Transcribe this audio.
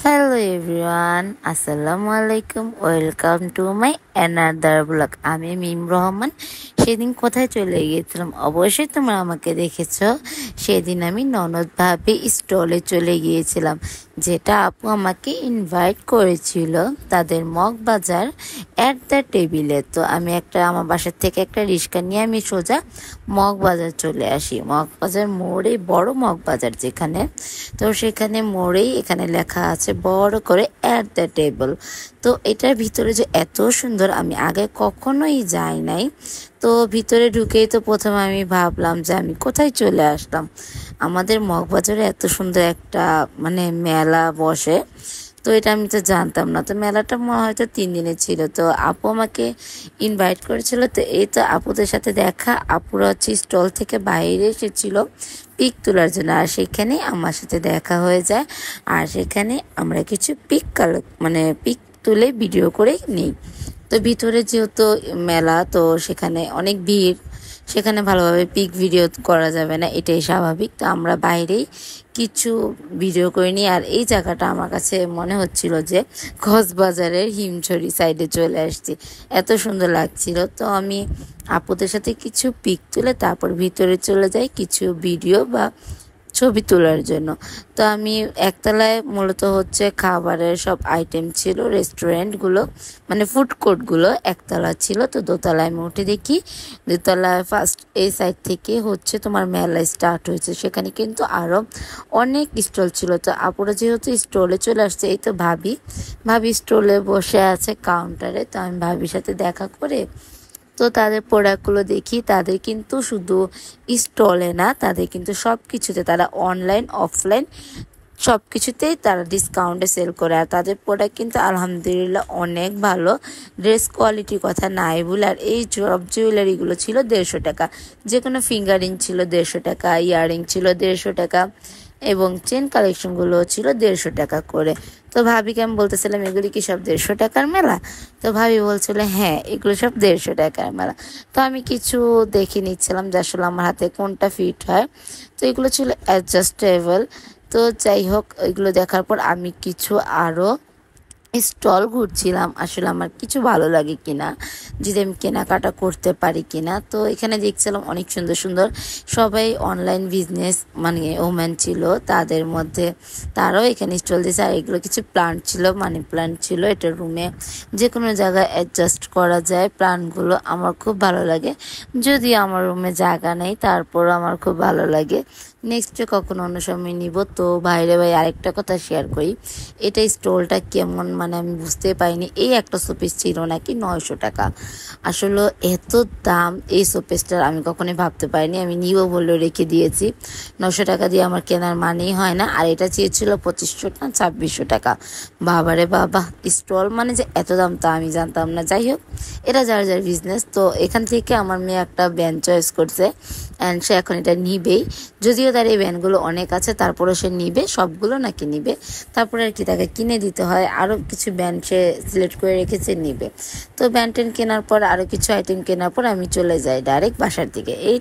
Hello everyone, আসসালামু আলাইকুম। Welcome to my another blog. আমি মিম রহমান। সেদিন কোথায় চলে গিয়েছিলাম অবশ্যই তোমরা আমাকে দেখেছো। সেদিন আমি ননদ ভাবি স্টলে চলে গিয়েছিলাম, যেটা আপু আমাকে ইনভাইট করেছিল তাদের মগবাজার অ্যাট দ্য টেবিলে। তো আমি আমার বাসার থেকে একটা রিক্সা নিয়ে আমি সোজা মগবাজার চলে আসি। মগবাজার মোড়ে, বড় মগবাজার যেখানে, তো সেখানে মোড়েই এখানে লেখা আছে বড় করে অ্যাট দ্য টেবল। তো এটার ভিতরে যে এত সুন্দর, আমি আগে কখনোই যাই নাই। তো ভিতরে ঢুকেই তো প্রথমে আমি ভাবলাম যে আমি কোথায় চলে আসলাম। আমাদের মগবাজারে এত সুন্দর একটা মেলা বসে, তো এটা আমি তো জানতাম না। তো মেলাটা হয়তো 3 দিনের ছিল। তো আপু আমাকে ইনভাইট করেছিল। তো এই তো আপুদের সাথে দেখা, আপুরা হচ্ছে স্টল থেকে বাইরে এসেছিল পিক তোলার জন্য, আর সেখানে আমার সাথে দেখা হয়ে যায়। আর সেখানে আমরা কিছু পিক তুলে ভিডিও করে নিই। তো ভিতরে যেহেতু মেলা, তো সেখানে অনেক ভিড়, সেখানে ভালোভাবে পিক ভিডিও করা যাবে না, এটাই স্বাভাবিক। তো আমরা বাইরেই কিছু ভিডিও করে নিই। আর এই জায়গাটা আমার কাছে মনে হচ্ছিল যে কক্সবাজারের হিমছড়ি সাইডে চলে আসছি, এত সুন্দর লাগছিল। তো আমি আপুদের সাথে কিছু পিক তুলে তারপর ভিতরে চলে যাই কিছু ভিডিও বা ছবি তোলার জন্য। তো আমি একতলায় মূলত হচ্ছে খাবারের সব আইটেম ছিল, রেস্টুরেন্টগুলো ফুড কোর্টগুলো একতলা ছিল। তো দোতলায় আমি উঠে দেখি, দোতলায় ফার্স্ট এই সাইড থেকে হচ্ছে তোমার মেলা স্টার্ট হয়েছে। সেখানে কিন্তু আরও অনেক স্টল ছিল। তো আপুরা যেহেতু স্টলে চলে আসছে, এই তো ভাবি স্টলে বসে আছে কাউন্টারে। তো আমি ভাবির সাথে দেখা করে তো তাদের প্রোডাক্টগুলো দেখি। তাদের কিন্তু শুধু স্টলে না, তাদের কিন্তু সব কিছুতে, তারা অনলাইন অফলাইন সব কিছুতেই তারা ডিসকাউন্টে সেল করে। আর তাদের প্রোডাক্ট কিন্তু আলহামদুলিল্লাহ অনেক ভালো, ড্রেস কোয়ালিটির কথা নাই বলে। আর এই সব জুয়েলারিগুলো ছিল 150 টাকা, যে কোনো ফিঙ্গারিং ছিল 150 টাকা, ইয়াররিং ছিল 150 টাকা, এবং চেন কালেকশনগুলো ছিল 150 টাকা করে। তো ভাবিকে আমি বলতেছিলাম, এগুলি কি সব 150 টাকার মেলা? তো ভাবি বলছিল, হ্যাঁ এগুলো সব 150 টাকার মেলা। তো আমি কিছু দেখে নিচ্ছিলাম যে আসলে আমার হাতে কোনটা ফিট হয়। তো এগুলো ছিল অ্যাডজাস্টেবল। তো যাই হোক, এগুলো দেখার পর আমি কিছু আরও স্টল ঘুরছিলাম, আসলে আমার কিছু ভালো লাগে কিনা, যদি আমি কেনাকাটা করতে পারি কিনা। তো এখানে দেখছিলাম অনেক সুন্দর সুন্দর সবাই অনলাইন বিজনেস ওম্যান ছিল, তাদের মধ্যে তারাও এখানে স্টল দিয়েছে। আর এগুলো কিছু প্লান্ট ছিল, মানি প্লান্ট ছিল। এটা রুমে যে কোনো জায়গায় অ্যাডজাস্ট করা যায়। প্লান্টগুলো আমার খুব ভালো লাগে, যদি আমার রুমে জায়গা নেই তারপরও আমার খুব ভালো লাগে। নেক্সটে কখনো অন্য সময় নিব। তো ভাই আরেকটা কথা শেয়ার করি, এটা স্টলটা কেমন আমি বুঝতে পারিনি। এই একটা শোপিস ছিল নাকি 900 টাকা। আসলে এত দাম এই শোপিসটার আমি কখনোই ভাবতে পারিনি। আমি নিব বলে রেখে দিয়েছি। 900 টাকা দিয়ে আমার কেনার মানেই হয় না। আর এটা চেয়েছিল 2500 না 2600 টাকা। বাবারে বাবা, স্টল যে এত দাম তা আমি জানতাম না। যাই হোক, এটা যার যার বিজনেস। তো এখান থেকে আমার মেয়ে একটা ব্যান্ড চয়েস করছে, অ্যান্ড সে এখন এটা নিবেই। যদিও তার এই ব্যান্ডগুলো অনেক আছে, তারপরে সে নিবে, সবগুলো নাকি নিবে। তারপরে আর কি তাকে কিনে দিতে হয়, আরও কিছু ব্যান্ড সে সিলেক্ট করে রেখেছে, নিবে। তো ব্যান্ড কেনার পর আরও কিছু আইটেম কেনার পর আমি চলে যাই ডাইরেক্ট বাসার দিকে। এই